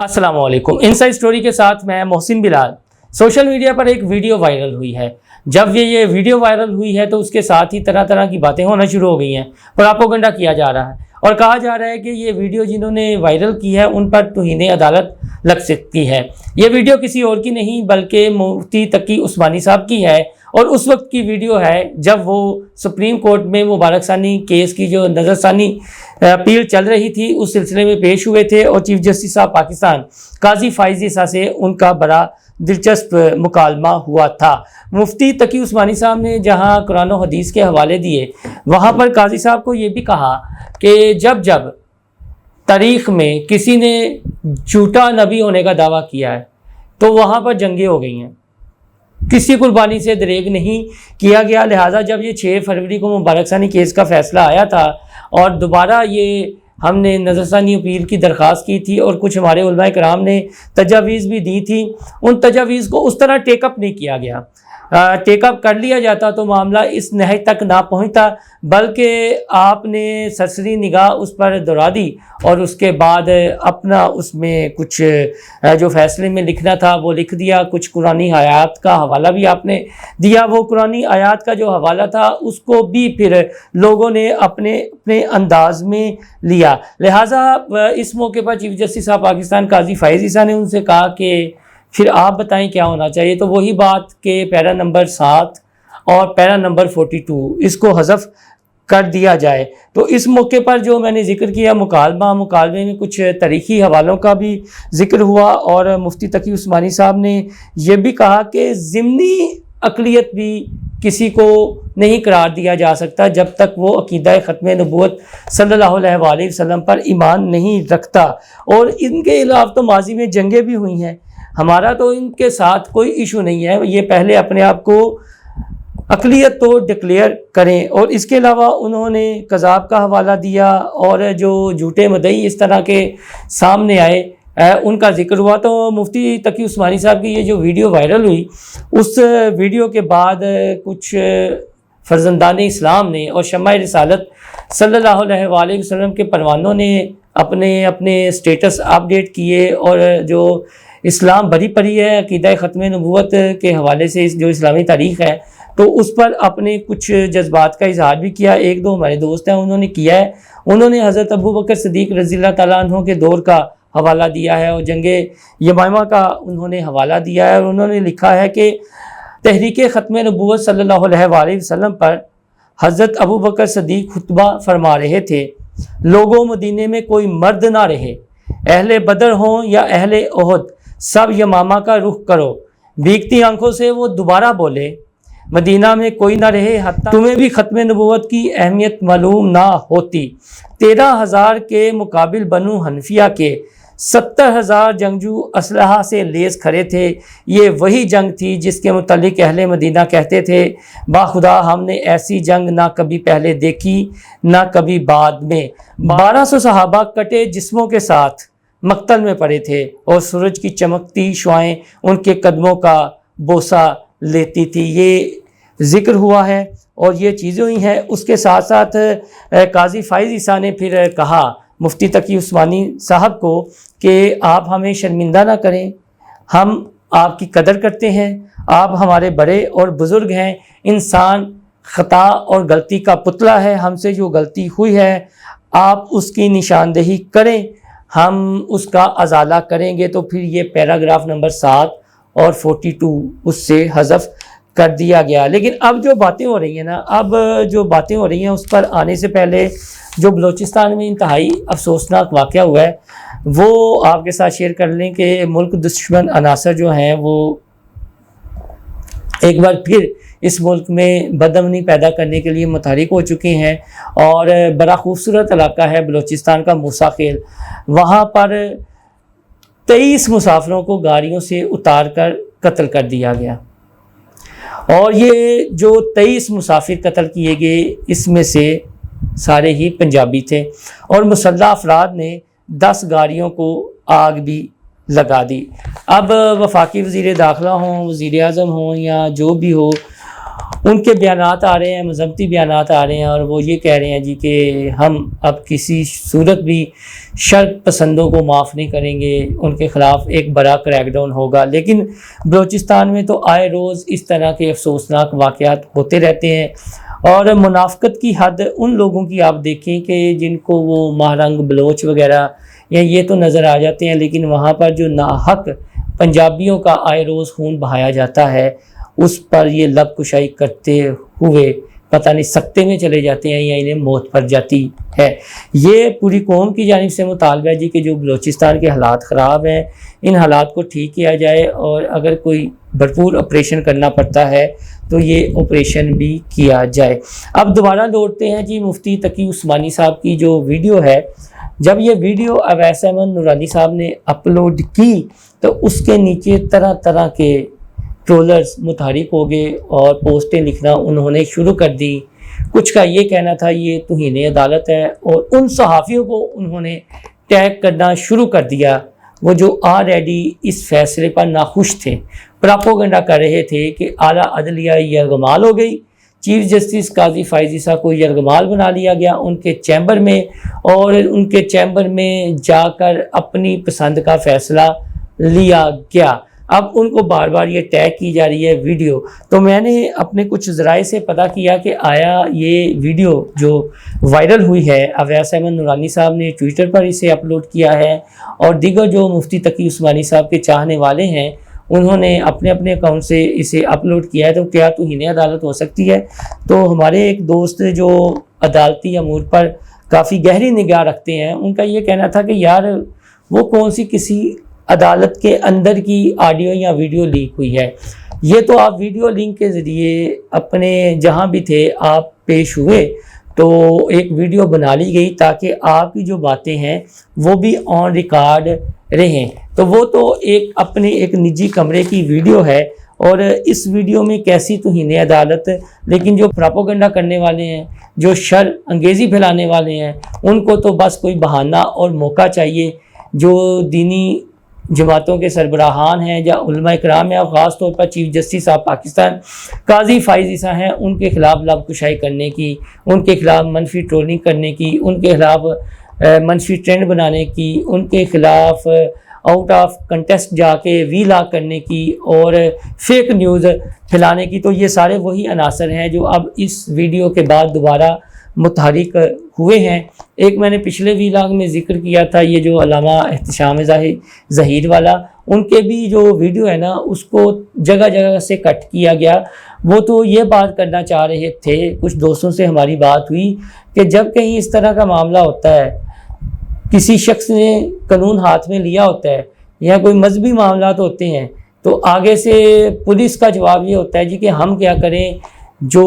अस्सलाम वालेकुम। Inside story के साथ मैं मोहसिन बिलाल। सोशल मीडिया पर एक वीडियो वायरल हुई है। जब ये वीडियो वायरल हुई है तो उसके साथ ही तरह तरह की बातें होना शुरू हो गई हैं, प्रोपेगेंडा किया जा रहा है और कहा जा रहा है कि ये वीडियो जिन्होंने वायरल की है उन पर तौहीन अदालत लग सकती है। ये वीडियो किसी और की नहीं बल्कि मुफ्ती तकी उस्मानी साहब की है और उस वक्त की वीडियो है जब वो सुप्रीम कोर्ट में मुबारक सानी केस की जो नज़रसानी अपील चल रही थी उस सिलसिले में पेश हुए थे और चीफ जस्टिस साहब पाकिस्तान काजी फाइज ईसा से उनका बड़ा दिलचस्प मुकालमा हुआ था। मुफ्ती तकी उस्मानी साहब ने जहां कुरान और हदीस के हवाले दिए वहां पर काजी साहब को ये भी कहा कि जब जब तारीख़ में किसी ने झूठा नबी होने का दावा किया है तो वहाँ पर जंगें हो गई हैं, किसी कुर्बानी से दरेग नहीं किया गया। लिहाजा जब ये 6 फरवरी को मुबारक सानी केस का फ़ैसला आया था और दोबारा ये हमने नज़रसानी अपील की दरख्वास्त की थी और कुछ हमारे उलमाए कराम ने तजावीज़ भी दी थी, उन तजावीज़ को उस तरह टेकअप नहीं किया गया। टेकअप कर लिया जाता तो मामला इस नहज तक ना पहुंचता, बल्कि आपने सरसरी निगाह उस पर दौड़ा दी और उसके बाद अपना उसमें कुछ जो फैसले में लिखना था वो लिख दिया। कुछ कुरानी आयात का हवाला भी आपने दिया, वो कुरानी आयात का जो हवाला था उसको भी फिर लोगों ने अपने अपने अंदाज में लिया। लिहाजा इस मौके पर चीफ जस्टिस साहब पाकिस्तान काजी फाइज ईसा ने उनसे कहा कि फिर आप बताएं क्या होना चाहिए। तो वही बात के पैरा नंबर 7 और पैरा नंबर 42 इसको हज़फ कर दिया जाए। तो इस मौके पर जो मैंने जिक्र किया मुकालमे में कुछ तारीख़ी हवालों का भी जिक्र हुआ और मुफ्ती तकी उस्मानी साहब ने यह भी कहा कि ज़िमनी अक़लियत भी किसी को नहीं करार दिया जा सकता जब तक वो अक़ीदा ख़त्म नबूवत सल्लल्लाहु अलैहि वसल्लम पर ईमान नहीं रखता। और इनके अलावा तो माजी में जंगें भी हुई हैं, हमारा तो इनके साथ कोई इशू नहीं है। ये पहले अपने आप को अक़लियत तो डिक्लेयर करें। और इसके अलावा उन्होंने कज़ाब का हवाला दिया और जो झूठे मदई इस तरह के सामने आए उनका जिक्र हुआ। तो मुफ्ती तकी उस्मानी साहब की ये जो वीडियो वायरल हुई उस वीडियो के बाद कुछ फर्जंदान इस्लाम ने और शम्मा रिसालत सल्लल्लाहु अलैहि वसल्लम के परवानों ने अपने अपने स्टेटस अपडेट किए और जो इस्लाम बरी परी है अक़ीदा ख़त्म नबूवत के हवाले से जो इस्लामी तारीख़ है तो उस पर अपने कुछ जज्बात का इजहार भी किया। एक दो हमारे दोस्त हैं उन्होंने किया है, उन्होंने हज़रत अबू बकर सिद्दीक़ रज़ियल्लाहु तआला अन्हु के दौर का हवाला दिया है और जंगे यमामा का उन्होंने हवाला दिया है और उन्होंने लिखा है कि तहरीक ख़त्म नबूवत सल्लल्लाहु अलैहि वसल्लम पर हज़रत अबू बकर सिद्दीक़ खुतबा फरमा रहे थे, लोगों मदीने में कोई मर्द ना रहे, अहले बदर हों या अहले ओहद, सब यमामा का रुख करो। भीगती आंखों से वो दोबारा बोले, मदीना में कोई ना रहे हत्ता तुम्हें भी ख़त्म नबूवत की अहमियत मालूम ना होती। 13,000 के मुकाबिल बनु हनफिया के 70,000 जंगजू असलहा से लेस खड़े थे। ये वही जंग थी जिसके मुतालिक अहले मदीना कहते थे, बाखुदा हमने ऐसी जंग ना कभी पहले देखी ना कभी बाद में। 1200 सहाबा कटे जिस्मों के साथ मक्तल में पड़े थे और सूरज की चमकती शुआएं उनके कदमों का बोसा लेती थी। ये जिक्र हुआ है और ये चीज़ें हुई हैं। उसके साथ साथ काजी फाइज ईसा ने फिर कहा मुफ्ती तकी उस्मानी साहब को कि आप हमें शर्मिंदा ना करें, हम आपकी कदर करते हैं, आप हमारे बड़े और बुज़ुर्ग हैं। इंसान ख़ता और गलती का पुतला है, हमसे जो गलती हुई है आप उसकी निशानदेही करें, हम उसका अजाला करेंगे। तो फिर ये पैराग्राफ नंबर 7 और 42 उससे हज़फ कर दिया गया। लेकिन अब जो बातें हो रही हैं ना, अब जो बातें हो रही हैं उस पर आने से पहले जो बलूचिस्तान में इंतहाई अफसोसनाक वाक़या हुआ है वो आपके साथ शेयर कर लें कि मुल्क दुश्मन अनासर जो हैं वो एक बार फिर इस मुल्क में बदअमनी पैदा करने के लिए मुतहरिक हो चुके हैं। और बड़ा खूबसूरत इलाका है बलूचिस्तान का मूसा खेल, वहाँ पर 23 मुसाफिरों को गाड़ियों से उतार कर कत्ल कर दिया गया। और ये जो 23 मुसाफिर कत्ल किए गए इसमें से सारे ही पंजाबी थे और मुसल्लह अफराद ने 10 गाड़ियों को आग भी लगा दी। अब वफाकी वज़ीर दाखिला हों, वज़ीर आज़म हों या जो भी हो, ان کے بیانات آ رہے ہیں، مذہبی بیانات آ رہے ہیں، اور وہ یہ کہہ رہے ہیں جی کہ ہم اب کسی صورت بھی شرق پسندوں کو معاف نہیں کریں گے، ان کے خلاف ایک بڑا کریک ڈاؤن ہوگا۔ لیکن بلوچستان میں تو آئے روز اس طرح کے افسوسناک واقعات ہوتے رہتے ہیں، اور منافقت کی حد ان لوگوں کی آپ دیکھیں کہ جن کو وہ مہرنگ بلوچ وغیرہ یا یہ تو نظر آ جاتے ہیں، لیکن وہاں پر جو ناحق پنجابیوں کا آئے روز خون بہایا جاتا ہے اس پر یہ لب کشائی کرتے ہوئے پتہ نہیں سکتے میں چلے جاتے ہیں یا انہیں موت پر جاتی ہے۔ یہ پوری قوم کی جانب سے مطالبہ ہے جی کہ جو بلوچستان کے حالات خراب ہیں ان حالات کو ٹھیک کیا جائے، اور اگر کوئی بھرپور آپریشن کرنا پڑتا ہے تو یہ آپریشن بھی کیا جائے۔ اب دوبارہ لوٹتے ہیں جی مفتی تقی عثمانی صاحب کی جو ویڈیو ہے۔ جب یہ ویڈیو اویس احمد نورانی صاحب نے اپلوڈ کی تو اس کے نیچے طرح طرح کے ٹرولرز متحرک ہو گئے اور پوسٹیں لکھنا انہوں نے شروع کر دی۔ کچھ کا یہ کہنا تھا یہ توہین عدالت ہے، اور ان صحافیوں کو انہوں نے ٹیگ کرنا شروع کر دیا وہ جو آلریڈی اس فیصلے پر ناخوش تھے، پراپوگنڈا کر رہے تھے کہ اعلیٰ عدلیہ یرغمال ہو گئی، چیف جسٹس قاضی فائز عیسیٰ کو یرغمال بنا لیا گیا ان کے چیمبر میں، اور ان کے چیمبر میں جا کر اپنی پسند کا فیصلہ لیا گیا۔ اب ان کو بار بار یہ ٹیگ کی جا رہی ہے ویڈیو۔ تو میں نے اپنے کچھ ذرائع سے پتہ کیا کہ آیا یہ ویڈیو جو وائرل ہوئی ہے اویس احمد نورانی صاحب نے ٹویٹر پر اسے اپلوڈ کیا ہے، اور دیگر جو مفتی تقی عثمانی صاحب کے چاہنے والے ہیں انہوں نے اپنے اپنے اکاؤنٹ سے اسے اپلوڈ کیا ہے، تو کیا توہین عدالت ہو سکتی ہے؟ تو ہمارے ایک دوست جو عدالتی امور پر کافی گہری نگاہ رکھتے ہیں ان کا یہ کہنا تھا کہ یار وہ کون سی کسی عدالت کے اندر کی آڈیو یا ویڈیو لیک ہوئی ہے، یہ تو آپ ویڈیو لنک کے ذریعے اپنے جہاں بھی تھے آپ پیش ہوئے تو ایک ویڈیو بنا لی گئی تاکہ آپ کی جو باتیں ہیں وہ بھی آن ریکارڈ رہیں، تو وہ تو ایک اپنے ایک نجی کمرے کی ویڈیو ہے، اور اس ویڈیو میں کیسی توہین عدالت؟ لیکن جو پراپوگنڈا کرنے والے ہیں، جو شر انگیزی پھیلانے والے ہیں، ان کو تو بس کوئی بہانہ اور موقع چاہیے۔ جو دینی جماعتوں کے سربراہان ہیں یا علماء کرام ہیں، اور خاص طور پر چیف جسٹس آف پاکستان قاضی فائز عیسیٰ ہیں، ان کے خلاف لب کشائی کرنے کی، ان کے خلاف منفی ٹرولنگ کرنے کی، ان کے خلاف منفی ٹرینڈ بنانے کی، ان کے خلاف آؤٹ آف کنٹیسٹ جا کے وی لاگ کرنے کی اور فیک نیوز پھیلانے کی، تو یہ سارے وہی عناصر ہیں جو اب اس ویڈیو کے بعد دوبارہ متحرک ہوئے ہیں۔ ایک میں نے پچھلے وی لاگ میں ذکر کیا تھا یہ جو علامہ احتشام ظہیر والا، ان کے بھی جو ویڈیو ہے نا اس کو جگہ جگہ سے کٹ کیا گیا۔ وہ تو یہ بات کرنا چاہ رہے تھے، کچھ دوستوں سے ہماری بات ہوئی کہ جب کہیں اس طرح کا معاملہ ہوتا ہے، کسی شخص نے قانون ہاتھ میں لیا ہوتا ہے یا کوئی مذہبی معاملات ہوتے ہیں تو آگے سے پولیس کا جواب یہ ہوتا ہے جی کہ ہم کیا کریں، جو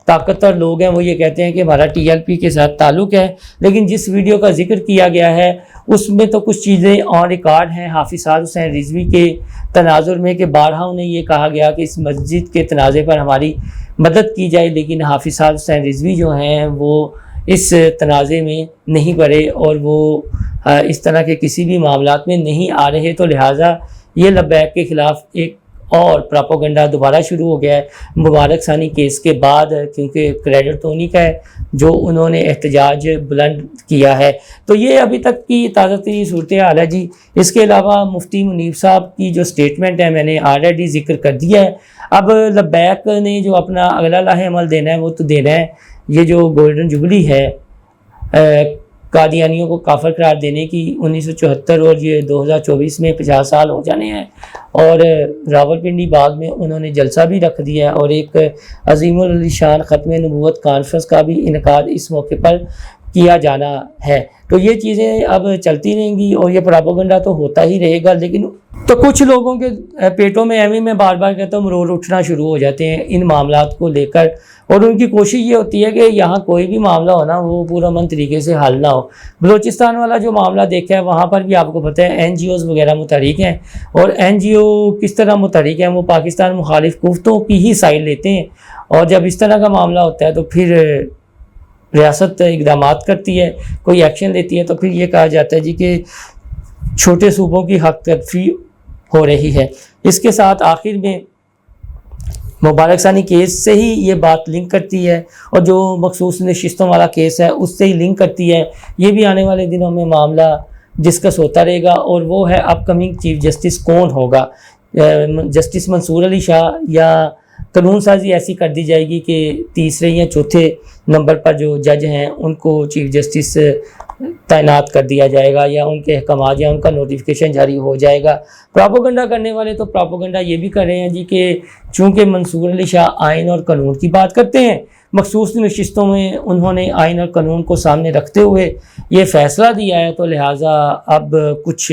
طاقتور لوگ ہیں وہ یہ کہتے ہیں کہ ہمارا ٹی ایل پی کے ساتھ تعلق ہے۔ لیکن جس ویڈیو کا ذکر کیا گیا ہے اس میں تو کچھ چیزیں آن ریکارڈ ہیں حافظ سعد حسین رضوی کے تناظر میں، کہ بارہا انہیں یہ کہا گیا کہ اس مسجد کے تنازع پر ہماری مدد کی جائے، لیکن حافظ سعد حسین رضوی جو ہیں وہ اس تنازع میں نہیں پڑے اور وہ اس طرح کے کسی بھی معاملات میں نہیں آ رہے، تو لہٰذا یہ لبیک کے خلاف ایک اور پراپوگنڈا دوبارہ شروع ہو گیا ہے مبارک ثانی کیس کے بعد، کیونکہ کریڈٹ تو انہی کا ہے جو انہوں نے احتجاج بلند کیا ہے۔ تو یہ ابھی تک کی تازہ ترین صورتحال ہے جی۔ اس کے علاوہ مفتی منیب صاحب کی جو سٹیٹمنٹ ہے میں نے آلریڈی ذکر کر دیا ہے۔ اب لبیک نے جو اپنا اگلا لاہ عمل دینا ہے وہ تو دینا ہے، یہ جو گولڈن جوبلی ہے قادیانیوں کو کافر قرار دینے کی 1974 اور یہ 2024 میں 50 سال ہو جانے ہیں، اور راولپنڈی باغ میں انہوں نے جلسہ بھی رکھ دیا ہے اور ایک عظیم الشان ختم نبوت کانفرنس کا بھی انعقاد اس موقع پر کیا جانا ہے۔ تو یہ چیزیں اب چلتی رہیں گی اور یہ پراپوگنڈا تو ہوتا ہی رہے گا، لیکن تو کچھ لوگوں کے پیٹوں میں ایویں میں بار بار کہتا ہوں مرور اٹھنا شروع ہو جاتے ہیں ان معاملات کو لے کر، اور ان کی کوشش یہ ہوتی ہے کہ یہاں کوئی بھی معاملہ ہو نا وہ پورا من طریقے سے حل نہ ہو۔ بلوچستان والا جو معاملہ دیکھا ہے وہاں پر بھی آپ کو پتہ ہے این جی اوز وغیرہ متحرک ہیں، اور این جی او کس طرح متحرک ہیں، وہ پاکستان مخالف قوتوں کی ہی سائڈ لیتے ہیں، اور جب اس طرح کا معاملہ ہوتا ہے تو پھر ریاست اقدامات کرتی ہے، کوئی ایکشن لیتی ہے، تو پھر یہ کہا جاتا ہے جی کہ چھوٹے صوبوں کی حق تلفی ہو رہی ہے۔ اس کے ساتھ آخر میں मुबारक सानी केस से ही ये बात लिंक करती है, और जो मखसूस नशिस्तों वाला केस है उससे ही लिंक करती है। ये भी आने वाले दिनों में मामला डिस्कस होता रहेगा, और वो है अपकमिंग चीफ जस्टिस कौन होगा। जस्टिस मंसूर अली शाह, या कानून साजी ऐसी कर दी जाएगी कि तीसरे या चौथे नंबर पर जो जज हैं उनको चीफ जस्टिस तैनात कर दिया जाएगा, या उनके अहकामात या उनका नोटिफिकेशन जारी हो जाएगा। प्रोपोगंडा करने वाले तो प्रोपोगंडा ये भी कर रहे हैं जी कि चूँकि मंसूर अली शाह आइन और कानून की बात करते हैं, मखसूस नशिस्तों में उन्होंने आइन और कानून को सामने रखते हुए ये फ़ैसला दिया है, तो लिहाजा अब कुछ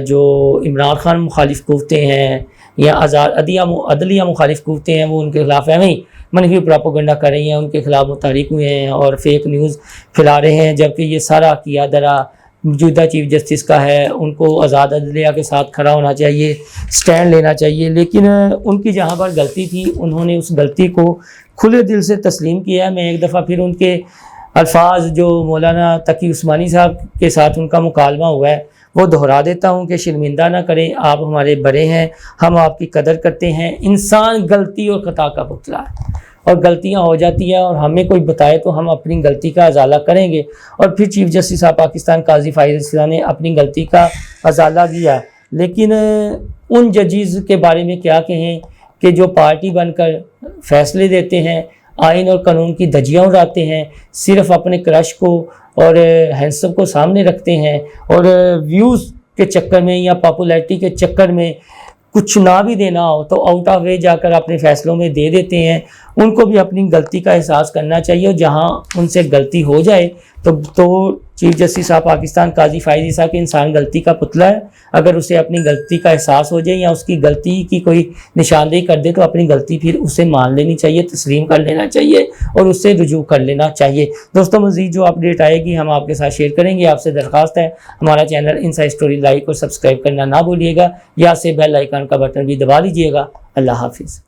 जो इमरान खान मुखालिफ कुव्वतें हैं या अदलिया मुखालिफ कुव्वतें हैं, वो उनके खिलाफ है ही मनफी प्रोपोगंडा कर रही हैं, उनके खिलाफ मुतहरिक हुए हैं और फेक न्यूज़ फैला रहे हैं, जबकि ये सारा किया दरा मौजूदा चीफ जस्टिस का है। उनको आज़ाद अदलिया के साथ खड़ा होना चाहिए, स्टैंड लेना चाहिए। लेकिन उनकी जहाँ पर गलती थी, उन्होंने उस गलती को खुले दिल से तस्लीम किया। मैं एक दफ़ा फिर उनके अल्फाज जो मौलाना तकी उस्मानी साहब के साथ उनका मुकालमा हुआ है वो दोहरा देता हूँ कि शर्मिंदा ना करें, आप हमारे बड़े हैं, हम आपकी कदर करते हैं। इंसान गलती और खता का पुतला है, और गलतियाँ हो जाती हैं, और हमें कोई बताए तो हम अपनी गलती का अजाला करेंगे। और फिर चीफ जस्टिस ऑफ पाकिस्तान काजी फाइज इस्लाम ने अपनी गलती का अजाला किया। लेकिन उन जजीज़ के बारे में क्या कहें कि जो पार्टी बनकर फ़ैसले देते हैं, आइन और कानून की धज्जियाँ उड़ाते हैं, सिर्फ़ अपने क्रश को और हैंडसम को सामने रखते हैं, और व्यूज़ के चक्कर में या पॉपुलैरिटी के चक्कर में कुछ ना भी देना हो तो आउट ऑफ वे जाकर अपने फ़ैसलों में दे देते हैं। उनको भी अपनी गलती का एहसास करना चाहिए, और जहाँ उनसे गलती हो जाए तो चीफ जस्टिस ऑफ पाकिस्तान काजी फाइज इस्लाम के इंसान गलती का पुतला है। अगर उसे अपनी गलती का एहसास हो जाए या उसकी गलती की कोई निशानदेही कर दे तो अपनी गलती फिर उसे मान लेनी चाहिए, तस्लीम कर लेना चाहिए और उससे रुजू कर लेना चाहिए। दोस्तों, मज़ीद जो अपडेट आएगी हम आपके साथ शेयर करेंगे। आपसे दरख्वास्त है हमारा चैनल इनसाइड स्टोरी लाइक और सब्सक्राइब करना ना भूलिएगा, या से बेल आइकन का बटन भी दबा लीजिएगा। अल्लाह हाफिज़।